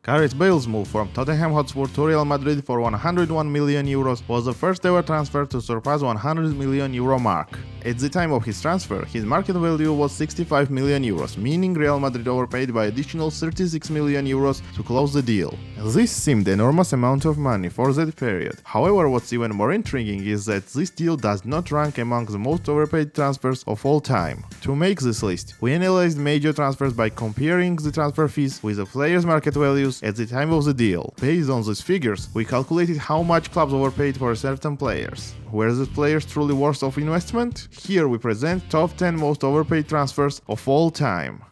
Gareth Bale's move from Tottenham Hotspur to Real Madrid for 101 million euros was the first ever transfer to surpass 100 million euro mark. At the time of his transfer, his market value was 65 million euros, meaning Real Madrid overpaid by additional 36 million euros to close the deal. This seemed an enormous amount of money for that period. However, what's even more intriguing is that this deal does not rank among the most overpaid transfers of all time. To make this list, we analyzed major transfers by comparing the transfer fees with the players' market values at the time of the deal. Based on these figures, we calculated how much clubs overpaid for certain players. Were the players truly worth of investment? Here we present top 10 most overpaid transfers of all time.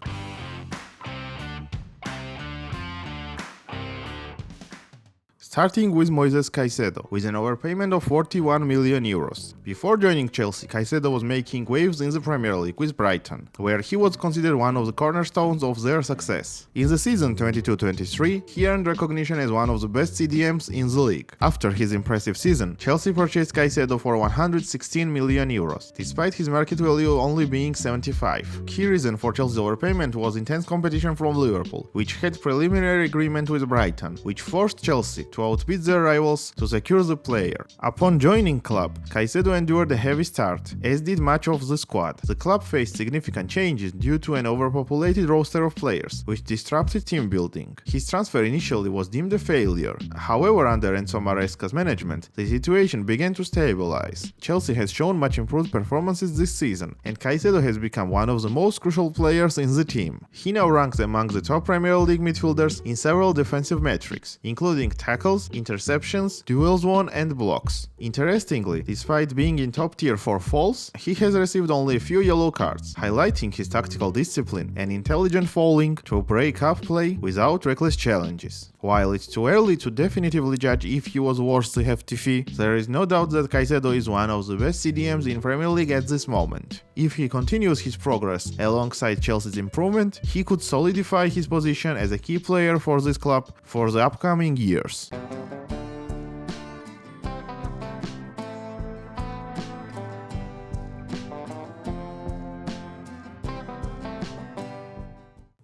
Starting with Moises Caicedo, with an overpayment of 41 million euros. Before joining Chelsea, Caicedo was making waves in the Premier League with Brighton, where he was considered one of the cornerstones of their success. In the season 22-23, he earned recognition as one of the best CDMs in the league. After his impressive season, Chelsea purchased Caicedo for 116 million euros, despite his market value only being 75. Key reason for Chelsea's overpayment was intense competition from Liverpool, which had preliminary agreement with Brighton, which forced Chelsea to outbid their rivals to secure the player. Upon joining club, Caicedo endured a heavy start, as did much of the squad. The club faced significant changes due to an overpopulated roster of players, which disrupted team building. His transfer initially was deemed a failure. However, under Enzo Maresca's management, the situation began to stabilize. Chelsea has shown much improved performances this season, and Caicedo has become one of the most crucial players in the team. He now ranks among the top Premier League midfielders in several defensive metrics, including tackles, interceptions, duels won and blocks. Interestingly, despite being in top tier for fouls, he has received only a few yellow cards, highlighting his tactical discipline and intelligent fouling to break up play without reckless challenges. While it's too early to definitively judge if he was worth the hefty fee, there is no doubt that Caicedo is one of the best CDMs in Premier League at this moment. If he continues his progress alongside Chelsea's improvement, he could solidify his position as a key player for this club for the upcoming years.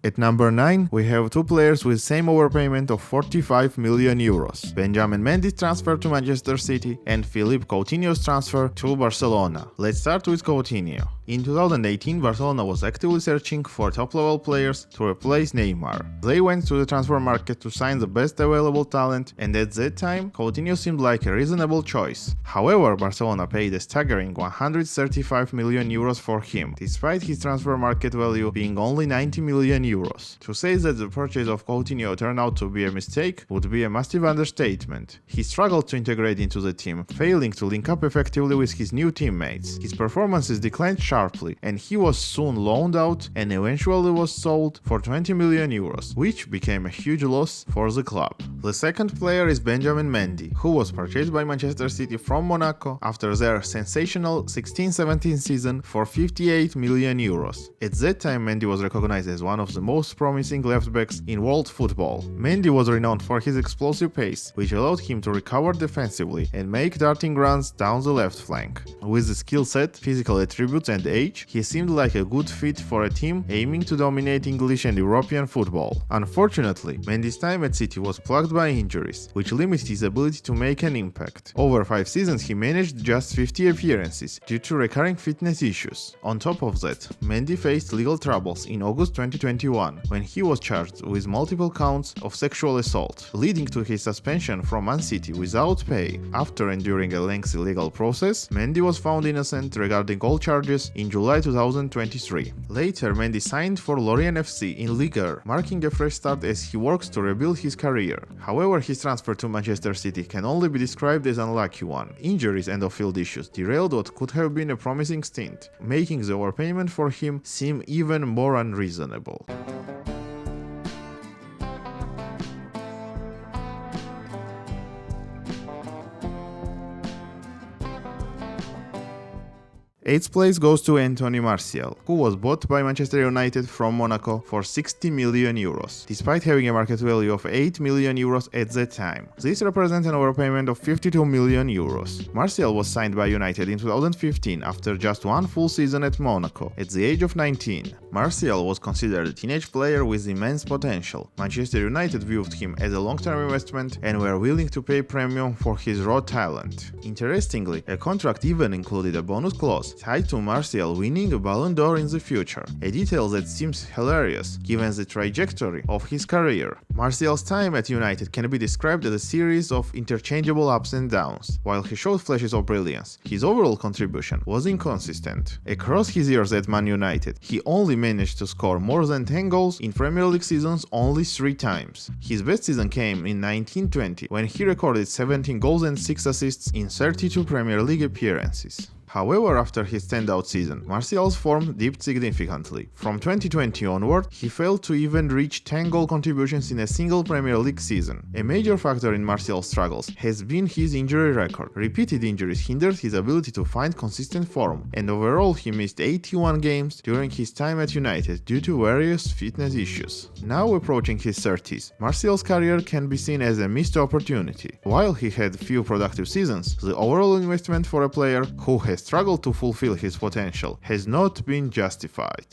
At number 9, we have two players with same overpayment of 45 million euros. Benjamin Mendy's transfer to Manchester City and Philippe Coutinho's transfer to Barcelona. Let's start with Coutinho. In 2018, Barcelona was actively searching for top-level players to replace Neymar. They went to the transfer market to sign the best available talent, and at that time, Coutinho seemed like a reasonable choice. However, Barcelona paid a staggering 135 million euros for him, despite his transfer market value being only 90 million euros. To say that the purchase of Coutinho turned out to be a mistake would be a massive understatement. He struggled to integrate into the team, failing to link up effectively with his new teammates. His performances declined sharply, and he was soon loaned out and eventually was sold for 20 million euros, which became a huge loss for the club. The second player is Benjamin Mendy, who was purchased by Manchester City from Monaco after their sensational 16-17 season for 58 million euros. At that time, Mendy was recognized as one of the most promising left-backs in world football. Mendy was renowned for his explosive pace, which allowed him to recover defensively and make darting runs down the left flank. With the skill set, physical attributes and age, he seemed like a good fit for a team aiming to dominate English and European football. Unfortunately, Mendy's time at City was plagued by injuries, which limited his ability to make an impact. Over 5 seasons, he managed just 50 appearances due to recurring fitness issues. On top of that, Mendy faced legal troubles in August 2021, when he was charged with multiple counts of sexual assault, leading to his suspension from Man City without pay. After enduring a lengthy legal process, Mendy was found innocent regarding all charges in July 2023. Later, Mendy signed for Lorient FC in Ligue 1, marking a fresh start as he works to rebuild his career. However, his transfer to Manchester City can only be described as an unlucky one. Injuries and off-field issues derailed what could have been a promising stint, making the overpayment for him seem even more unreasonable. Eighth place goes to Anthony Martial, who was bought by Manchester United from Monaco for 60 million euros, despite having a market value of 8 million euros at that time. This represents an overpayment of 52 million euros. Martial was signed by United in 2015 after just one full season at Monaco, at the age of 19. Martial was considered a teenage player with immense potential. Manchester United viewed him as a long-term investment and were willing to pay premium for his raw talent. Interestingly, a contract even included a bonus clause tied to Martial winning a Ballon d'Or in the future, a detail that seems hilarious given the trajectory of his career. Martial's time at United can be described as a series of interchangeable ups and downs. While he showed flashes of brilliance, his overall contribution was inconsistent. Across his years at Man United, he only managed to score more than 10 goals in Premier League seasons only 3 times. His best season came in 1920, when he recorded 17 goals and 6 assists in 32 Premier League appearances. However, after his standout season, Martial's form dipped significantly. From 2020 onward, he failed to even reach 10 goal contributions in a single Premier League season. A major factor in Martial's struggles has been his injury record. Repeated injuries hindered his ability to find consistent form, and overall he missed 81 games during his time at United due to various fitness issues. Now approaching his 30s, Martial's career can be seen as a missed opportunity. While he had few productive seasons, the overall investment for a player who has struggled to fulfill his potential has not been justified.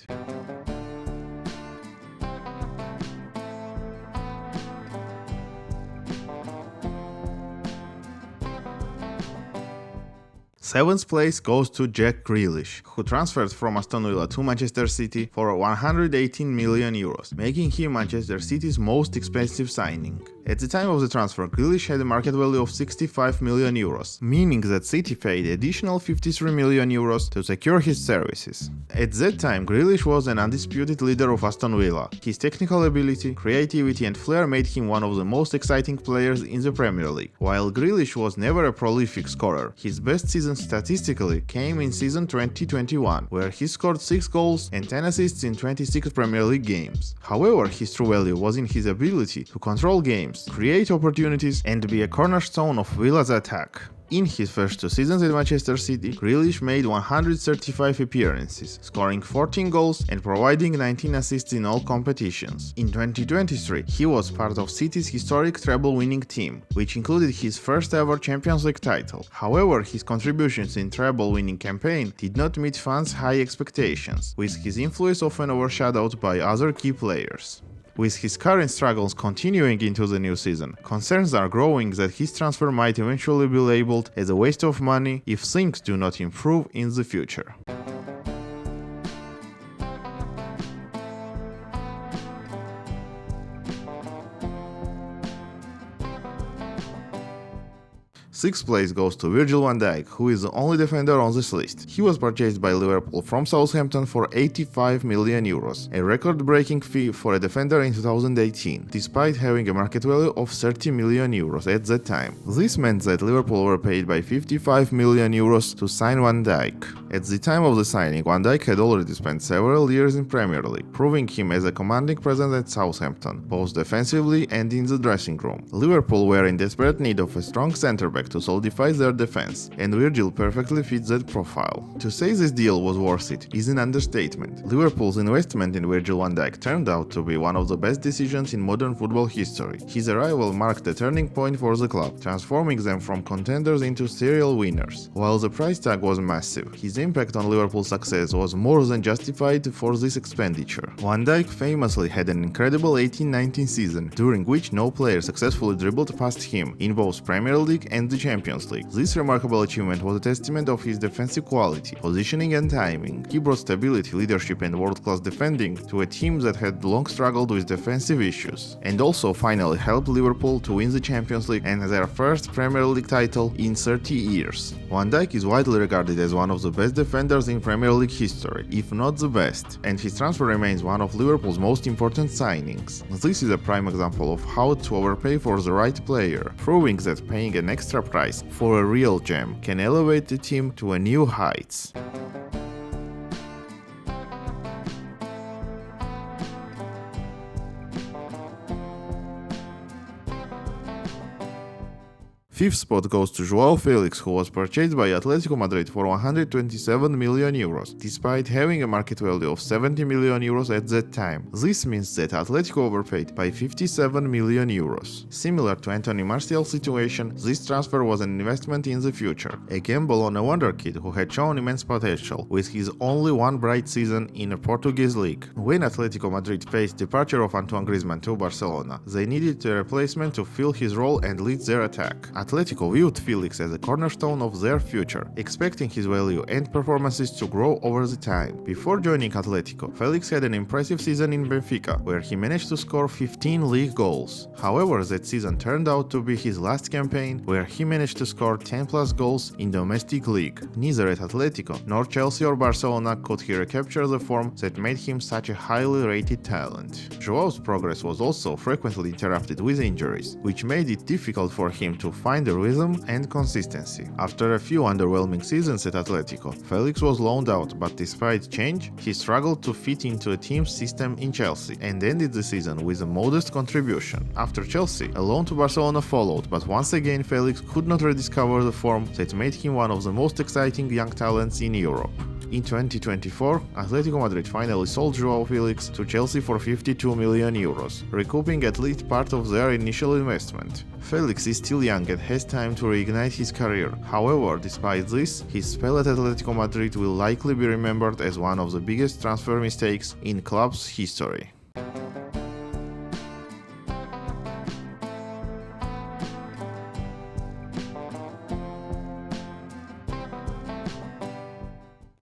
Seventh place goes to Jack Grealish, who transferred from Aston Villa to Manchester City for 118 million euros, making him Manchester City's most expensive signing. At the time of the transfer, Grealish had a market value of 65 million euros, meaning that City paid additional 53 million euros to secure his services. At that time, Grealish was an undisputed leader of Aston Villa. His technical ability, creativity and flair made him one of the most exciting players in the Premier League. While Grealish was never a prolific scorer, his best season statistically came in season 2021, where he scored 6 goals and 10 assists in 26 Premier League games. However, his true value was in his ability to control games, create opportunities and be a cornerstone of Villa's attack. In his first 2 seasons at Manchester City, Grealish made 135 appearances, scoring 14 goals and providing 19 assists in all competitions. In 2023, he was part of City's historic treble-winning team, which included his first ever Champions League title. However, his contributions in treble-winning campaign did not meet fans' high expectations, with his influence often overshadowed by other key players. With his current struggles continuing into the new season, concerns are growing that his transfer might eventually be labeled as a waste of money if things do not improve in the future. Sixth place goes to Virgil van Dijk, who is the only defender on this list. He was purchased by Liverpool from Southampton for 85 million euros, a record-breaking fee for a defender in 2018, despite having a market value of 30 million euros at that time. This meant that Liverpool were paid by 55 million euros to sign Van Dijk. At the time of the signing, Van Dijk had already spent several years in Premier League, proving him as a commanding presence at Southampton, both defensively and in the dressing room. Liverpool were in desperate need of a strong centre-back to solidify their defense, and Virgil perfectly fits that profile. To say this deal was worth it is an understatement. Liverpool's investment in Virgil van Dijk turned out to be one of the best decisions in modern football history. His arrival marked a turning point for the club, transforming them from contenders into serial winners. While the price tag was massive, his impact on Liverpool's success was more than justified for this expenditure. Van Dijk famously had an incredible 18-19 season, during which no player successfully dribbled past him in both Premier League and the Champions League. This remarkable achievement was a testament of his defensive quality, positioning and timing. He brought stability, leadership and world-class defending to a team that had long struggled with defensive issues, and also finally helped Liverpool to win the Champions League and their first Premier League title in 30 years. Van Dijk is widely regarded as one of the best defenders in Premier League history, if not the best, and his transfer remains one of Liverpool's most important signings. This is a prime example of how to overpay for the right player, proving that paying an extra price for a real gem can elevate the team to a new heights. Fifth spot goes to Joao Felix, who was purchased by Atletico Madrid for 127 million euros, despite having a market value of 70 million euros at that time. This means that Atletico overpaid by 57 million euros. Similar to Anthony Martial's situation, this transfer was an investment in the future, a gamble on a wonder kid who had shown immense potential, with his only one bright season in a Portuguese league. When Atletico Madrid faced departure of Antoine Griezmann to Barcelona, they needed a replacement to fill his role and lead their attack. Atletico viewed Felix as a cornerstone of their future, expecting his value and performances to grow over the time. Before joining Atletico, Felix had an impressive season in Benfica, where he managed to score 15 league goals. However, that season turned out to be his last campaign, where he managed to score 10 plus goals in domestic league. Neither at Atletico nor Chelsea or Barcelona could he recapture the form that made him such a highly rated talent. Joao's progress was also frequently interrupted with injuries, which made it difficult for him to find the rhythm and consistency. After a few underwhelming seasons at Atletico, Felix was loaned out, but despite change, he struggled to fit into a team's system in Chelsea and ended the season with a modest contribution. After Chelsea, a loan to Barcelona followed, but once again Felix could not rediscover the form that made him one of the most exciting young talents in Europe. In 2024, Atletico Madrid finally sold Joao Felix to Chelsea for 52 million euros, recouping at least part of their initial investment. Felix is still young and has time to reignite his career. However, despite this, his spell at Atletico Madrid will likely be remembered as one of the biggest transfer mistakes in club's history.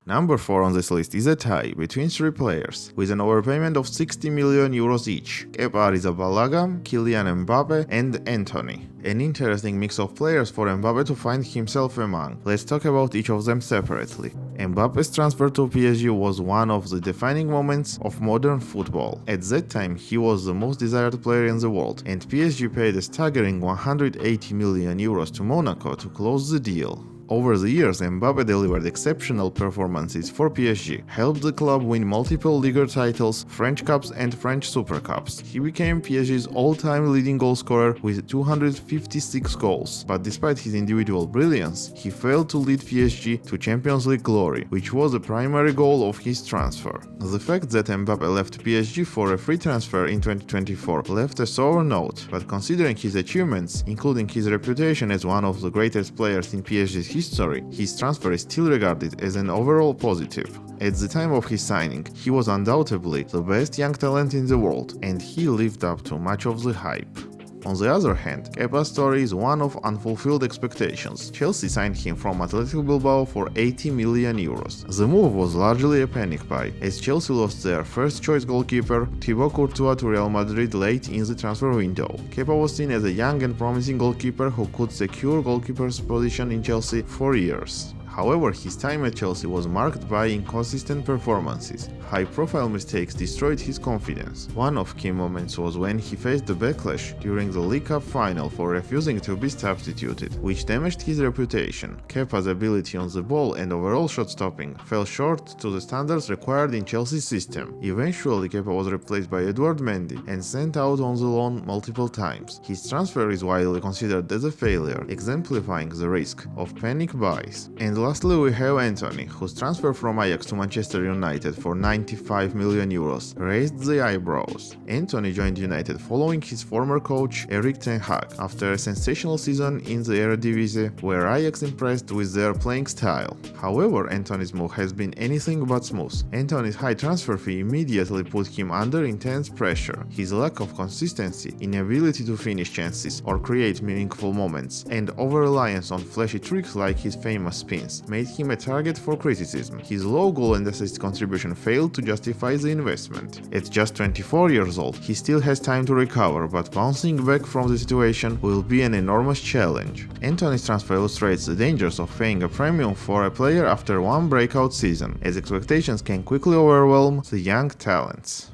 Number 4 on this list is a tie between three players, with an overpayment of 60 million euros each: Kepa Arrizabalaga, Kylian Mbappe and Antony. An interesting mix of players for Mbappe to find himself among. Let's talk about each of them separately. Mbappe's transfer to PSG was one of the defining moments of modern football. At that time, he was the most desired player in the world, and PSG paid a staggering 180 million euros to Monaco to close the deal. Over the years, Mbappe delivered exceptional performances for PSG, helped the club win multiple Liga titles, French Cups and French Super Cups. He became PSG's all-time leading goalscorer with 256 goals, but despite his individual brilliance, he failed to lead PSG to Champions League glory, which was the primary goal of his transfer. The fact that Mbappe left PSG for a free transfer in 2024 left a sour note, but considering his achievements, including his reputation as one of the greatest players in PSG's history, his transfer is still regarded as an overall positive. At the time of his signing, he was undoubtedly the best young talent in the world, and he lived up to much of the hype. On the other hand, Kepa's story is one of unfulfilled expectations. Chelsea signed him from Athletic Bilbao for 80 million euros. The move was largely a panic buy, as Chelsea lost their first-choice goalkeeper Thibaut Courtois to Real Madrid late in the transfer window. Kepa was seen as a young and promising goalkeeper who could secure goalkeeper's position in Chelsea for years. However, his time at Chelsea was marked by inconsistent performances. High-profile mistakes destroyed his confidence. One of key moments was when he faced the backlash during the League Cup final for refusing to be substituted, which damaged his reputation. Kepa's ability on the ball and overall shot stopping fell short to the standards required in Chelsea's system. Eventually, Kepa was replaced by Edouard Mendy and sent out on the loan multiple times. His transfer is widely considered as a failure, exemplifying the risk of panic buys. And lastly, we have Antony, whose transfer from Ajax to Manchester United for 95 million euros raised the eyebrows. Antony joined United following his former coach Erik ten Hag after a sensational season in the Eredivisie, where Ajax impressed with their playing style. However, Antony's move has been anything but smooth. Antony's high transfer fee immediately put him under intense pressure. His lack of consistency, inability to finish chances or create meaningful moments, and over-reliance on flashy tricks like his famous spins made him a target for criticism. His low goal and assist contribution failed to justify the investment. At just 24 years old, he still has time to recover, but bouncing back from the situation will be an enormous challenge. Antony's transfer illustrates the dangers of paying a premium for a player after one breakout season, as expectations can quickly overwhelm the young talents.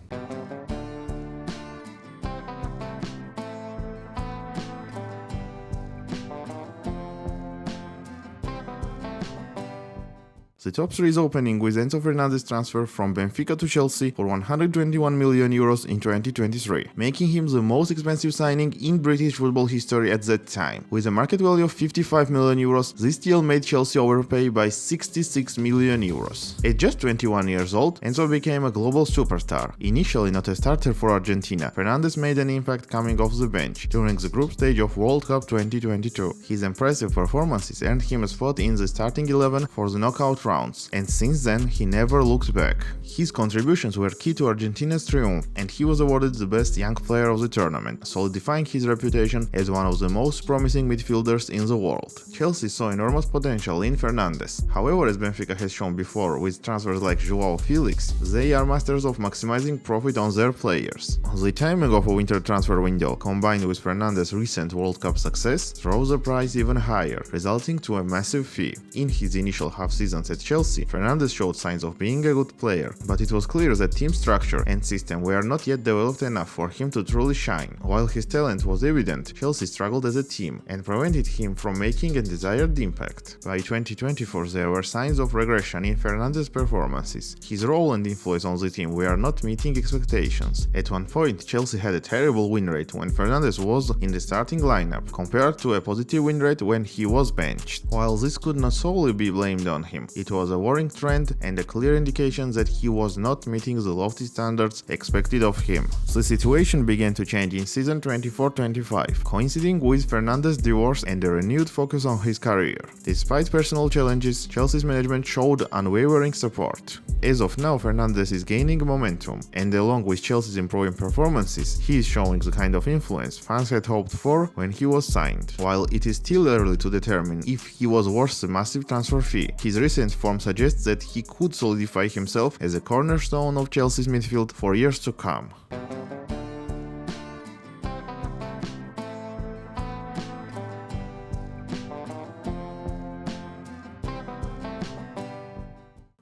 The top 3 is opening with Enzo Fernandez transfer from Benfica to Chelsea for 121 million euros in 2023, making him the most expensive signing in British football history at that time. With a market value of 55 million euros, this deal made Chelsea overpay by 66 million euros. At just 21 years old, Enzo became a global superstar. Initially not a starter for Argentina, Fernandes made an impact coming off the bench during the group stage of World Cup 2022. His impressive performances earned him a spot in the starting 11 for the knockout rounds, and since then he never looked back. His contributions were key to Argentina's triumph, and he was awarded the best young player of the tournament, solidifying his reputation as one of the most promising midfielders in the world. Chelsea saw enormous potential in Fernandes. However, as Benfica has shown before with transfers like João Felix, they are masters of maximizing profit on their players. The timing of a winter transfer window, combined with Fernandes' recent World Cup success, drove the price even higher, resulting to a massive fee. In his initial half seasons at Chelsea, Fernandes showed signs of being a good player, but it was clear that team structure and system were not yet developed enough for him to truly shine. While his talent was evident, Chelsea struggled as a team and prevented him from making a desired impact. By 2024, there were signs of regression in Fernandes' performances. His role and influence on the team were not meeting expectations. At one point, Chelsea had a terrible win rate when Fernandes was in the starting lineup, compared to a positive win rate when he was benched. While this could not solely be blamed on him, it was a worrying trend and a clear indication that he was not meeting the lofty standards expected of him. The situation began to change in season 24-25, coinciding with Fernandes' divorce and a renewed focus on his career. Despite personal challenges, Chelsea's management showed unwavering support. As of now, Fernandes is gaining momentum, and along with Chelsea's improving performances, he is showing the kind of influence fans had hoped for when he was signed. While it is still early to determine if he was worth the massive transfer fee, his recent form suggests that he could solidify himself as a cornerstone of Chelsea's midfield for years to come.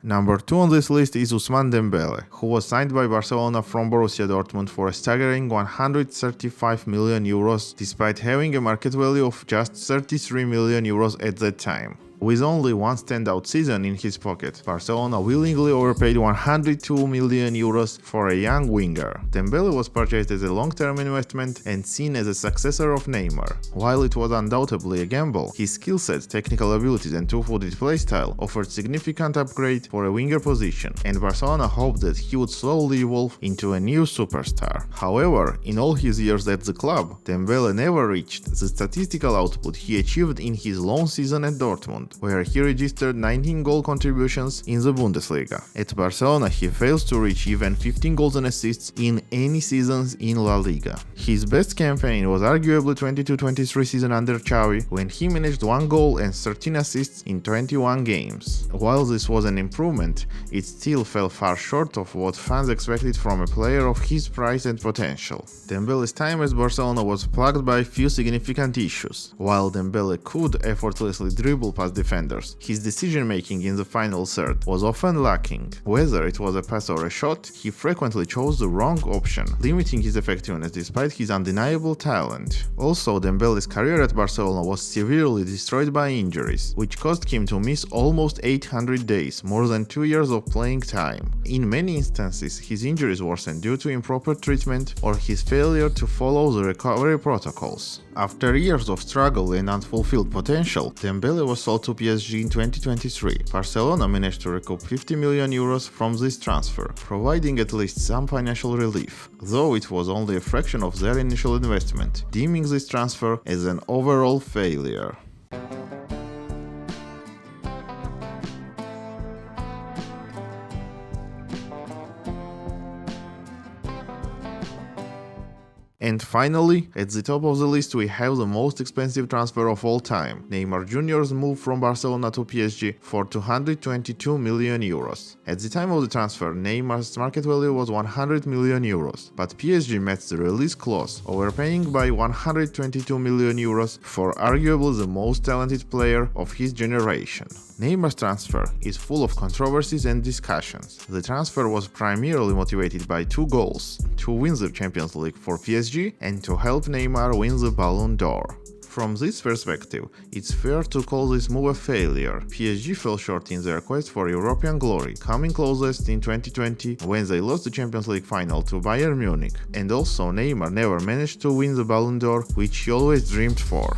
Number 2 on this list is Ousmane Dembele, who was signed by Barcelona from Borussia Dortmund for a staggering 135 million euros, despite having a market value of just 33 million euros at that time. With only one standout season in his pocket, Barcelona willingly overpaid 102 million euros for a young winger. Dembele was purchased as a long-term investment and seen as a successor of Neymar. While it was undoubtedly a gamble, his skill set, technical abilities and two-footed playstyle offered significant upgrade for a winger position, and Barcelona hoped that he would slowly evolve into a new superstar. However, in all his years at the club, Dembele never reached the statistical output he achieved in his lone season at Dortmund, where he registered 19 goal contributions in the Bundesliga. At Barcelona, he fails to reach even 15 goals and assists in any seasons in La Liga. His best campaign was arguably 22-23 season under Xavi, when he managed 1 goal and 13 assists in 21 games. While this was an improvement, it still fell far short of what fans expected from a player of his price and potential. Dembele's time at Barcelona was plagued by a few significant issues. While Dembele could effortlessly dribble past defenders, his decision-making in the final third was often lacking. Whether it was a pass or a shot, he frequently chose the wrong option, limiting his effectiveness despite his undeniable talent. Also, Dembele's career at Barcelona was severely destroyed by injuries, which caused him to miss almost 800 days, more than 2 years of playing time. In many instances, his injuries worsened due to improper treatment or his failure to follow the recovery protocols. After years of struggle and unfulfilled potential, Dembele was sold to PSG in 2023. Barcelona managed to recoup 50 million euros from this transfer, providing at least some financial relief, though it was only a fraction of their initial investment, deeming this transfer as an overall failure. And finally, at the top of the list we have the most expensive transfer of all time, Neymar Jr.'s move from Barcelona to PSG for 222 million euros. At the time of the transfer, Neymar's market value was 100 million euros, but PSG met the release clause, overpaying by 122 million euros for arguably the most talented player of his generation. Neymar's transfer is full of controversies and discussions. The transfer was primarily motivated by 2 goals: to win the Champions League for PSG and to help Neymar win the Ballon d'Or. From this perspective, it's fair to call this move a failure. PSG fell short in their quest for European glory, coming closest in 2020 when they lost the Champions League final to Bayern Munich. And also Neymar never managed to win the Ballon d'Or, which he always dreamed for.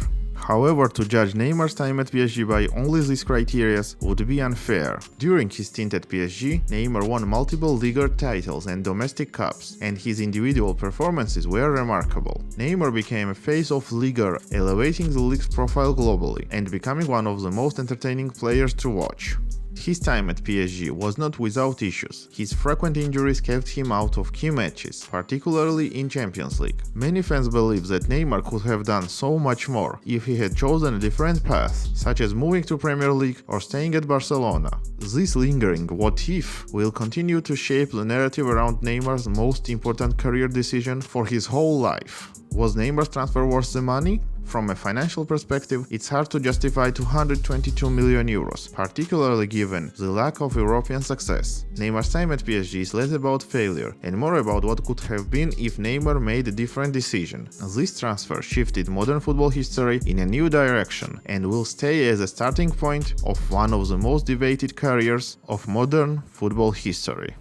However, to judge Neymar's time at PSG by only these criteria would be unfair. During his stint at PSG, Neymar won multiple league titles and domestic cups, and his individual performances were remarkable. Neymar became a face of Ligue, elevating the league's profile globally and becoming one of the most entertaining players to watch. His time at PSG was not without issues. His frequent injuries kept him out of key matches, particularly in Champions League. Many fans believe that Neymar could have done so much more if he had chosen a different path, such as moving to Premier League or staying at Barcelona. This lingering what if will continue to shape the narrative around Neymar's most important career decision for his whole life. Was Neymar's transfer worth the money? From a financial perspective, it's hard to justify 222 million euros, particularly given the lack of European success. Neymar's time at PSG is less about failure and more about what could have been if Neymar made a different decision. This transfer shifted modern football history in a new direction and will stay as a starting point of one of the most debated careers of modern football history.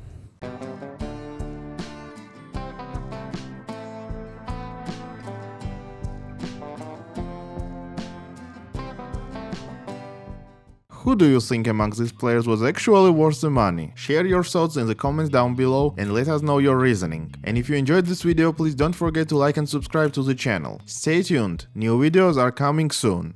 Who do you think among these players was actually worth the money? Share your thoughts in the comments down below and let us know your reasoning. And if you enjoyed this video, please don't forget to like and subscribe to the channel. Stay tuned, new videos are coming soon.